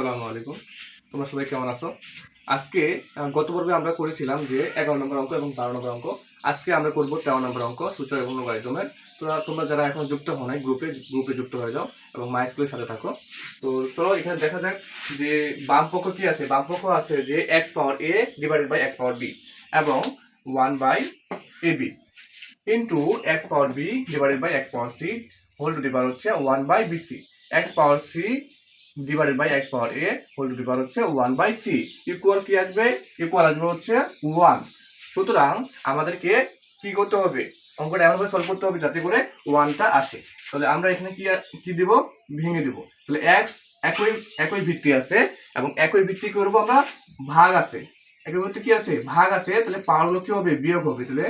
আসসালামু আলাইকুম। তোমরা সবাই কেমন আছো? আজকে গত পর্বে আমরা করেছিলাম যে 11 নম্বর অঙ্ক এবং 12 নম্বর অঙ্ক। আজকে আমরা করব 13 নম্বর অঙ্ক সূচক এবং লগারিদমের। তোমরা যারা এখন যুক্ত হও নাই গ্রুপে যুক্ত হয়ে যাও এবং মাই স্কুলের সাথে থাকো। তো চলো এখানে দেখা যাক যে বাম পক্ষ কি আছে। বাম পক্ষ আছে যে x power a divided by x power b এবং 1 by ab into x power b divided by x power c whole to the power হচ্ছে 1 by bc x power c divided by x power a whole to the power হচ্ছে 1 by c equal কি আসবে? Equal আসবে হচ্ছে 1। সুতরাং আমাদেরকে কি করতে হবে? অঙ্কটা এমনভাবে সলভ করতে হবে যাতে করে 1টা আসে। তাহলে আমরা এখানে কি দিব? ভেঙে দিব। তাহলে x একই ভিত্তি আছে এবং একই ভিত্তি করব আমরা ভাগ আছে। একই ভিত্তি কি আছে? ভাগ আছে। তাহলে পাওয়ারগুলো কি হবে? বিয়োগ হবে। তাহলে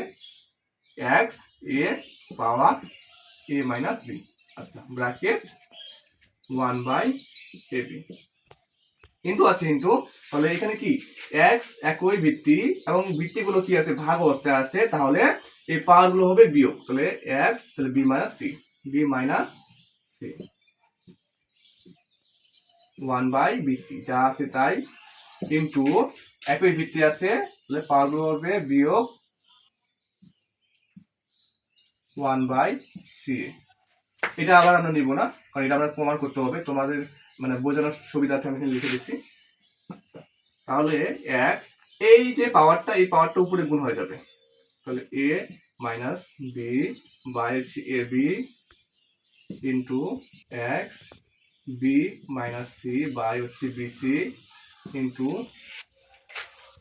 x a power a minus b, আচ্ছা ব্র্যাকেট 1 বাই ab ইনটু আছে ইনটু। তাহলে এখানে কি x একই ভিত্তি এবং ভিত্তিগুলো কি আছে? ভাগ অবস্থায় আছে। তাহলে এই পাওয়ারগুলো হবে বিয়োগ। তাহলে x তাহলে b minus c 1 by bc যা আছে তাই ইনটু একই ভিত্তি আছে। তাহলে পাওয়ারগুলো হবে বিয়োগ 1 বাই c। এটা আবার আমরা নিব না, কারণ এটা আমরা প্রমাণ করতে হবে। তোমাদের মানে বোঝানোর সুবিধার্থে আমি এখানে লিখে দিচ্ছি। তাহলে x এই যে পাওয়ারটা, এই পাওয়ারটা উপরে গুণ হয়ে যাবে। তাহলে a minus b by ab into x b minus c by হচ্ছে bc into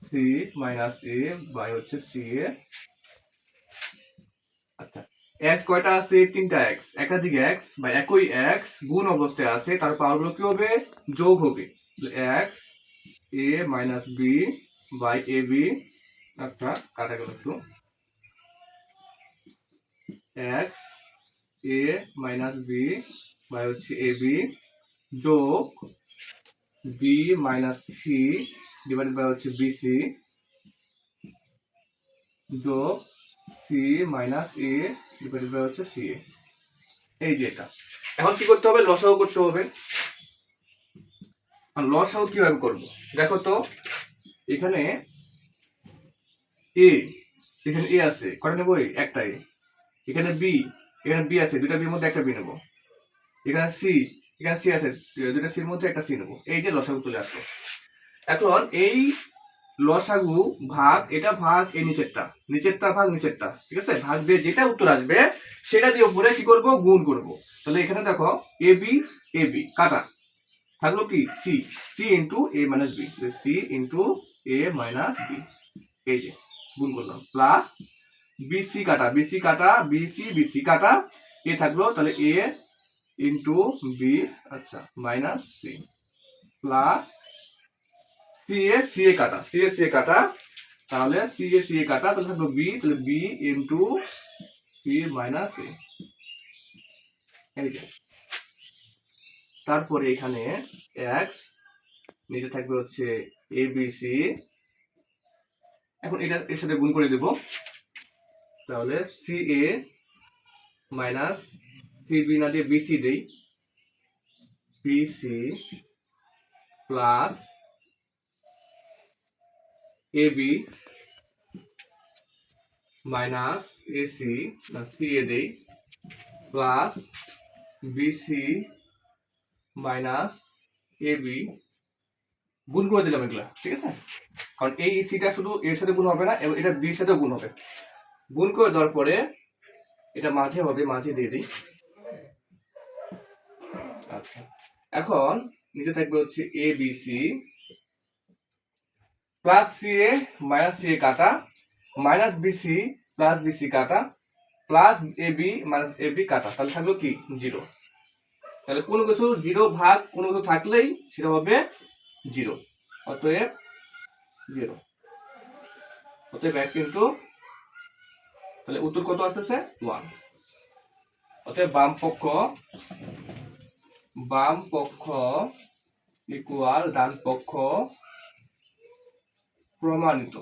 c minus a by হচ্ছে ca। আচ্ছা x কয়টা আছে? 3টা x। একাধিক x বা একই x গুণ অবস্থায় আছে, তার পাওয়ারগুলো কি হবে? যোগ হবে। x a minus b by ab, আচ্ছা কাটা গেল একটু, x a minus b by হচ্ছে ab যোগ b minus c divided by হচ্ছে bc যোগ c minus a divided by হচ্ছে ca। এই যে এটা এখন কি করতে হবে? লসাগু করতে হবে। লসাগু কিভাবে করব দেখো তো। এখানে a, এখানে a আছে, কটা নেবো? একটা a। এখানে b, এখানে b আছে, দুটা b এর মধ্যে একটা b নেব। এখানে c, এখানে c আছে, দুটা c এর মধ্যে একটা c নেব। এই যে লসাগু চলে আসলো। এখন এই লসাগু ভাগ এটা ভাগ এই নিচেরটা ভাগ নিচেরটা, ঠিক আছে? ভাগ দিয়ে যেটা উত্তর আসবে সেটা দিয়ে উপরে কি করব? গুণ করব। তাহলে এখানে দেখো ab ab কাটা থাকলো কি c c into a minus b, c into a minus b, এই যে গুণ করলাম, প্লাস bc কাটা bc কাটা a থাকলো, তাহলে a ইনটু b, আচ্ছা মাইনাস c প্লাস ca কাটা তাহলে ca কাটা, তাহলে থাকলো b, তাহলে b into c minus a। এই যে তারপরে এখানে x নিচে থাকবে হচ্ছে abc। এখন এটা এর সাথে গুণ করে দেব। তাহলে ca মাইনাস cb না দিয়ে bc দেই, bc plus ab minus ac না ca দেই প্লাস bc মাইনাস ab গুণ করে দিলাম এগুলা, ঠিক আছে? কারণ এই সিটা শুধু এর সাথে গুণ হবে না, এবং এটা বির সাথেও গুণ হবে। গুণ করে দেওয়ার পরে এটা মাঝে হবে, মাঝে দিয়ে দিই। আচ্ছা এখন নিচে থাকবে হচ্ছে A B C plus C A minus C এ কাটা মাইনাস বিসি প্লাস বিসি কাটা plus A B minus A B কাটা, তাহলে থাকলো কি? 0। তাহলে কোনো কিছু 0 ভাগ কোনো কিছু থাকলেই সেটা হবে 0, অতএব 0। অতএব x ইনটু, তাহলে উত্তর কত আসতেছে? 1। অতএব বাম পক্ষ ইকুয়াল ডান পক্ষ প্রমাণিত।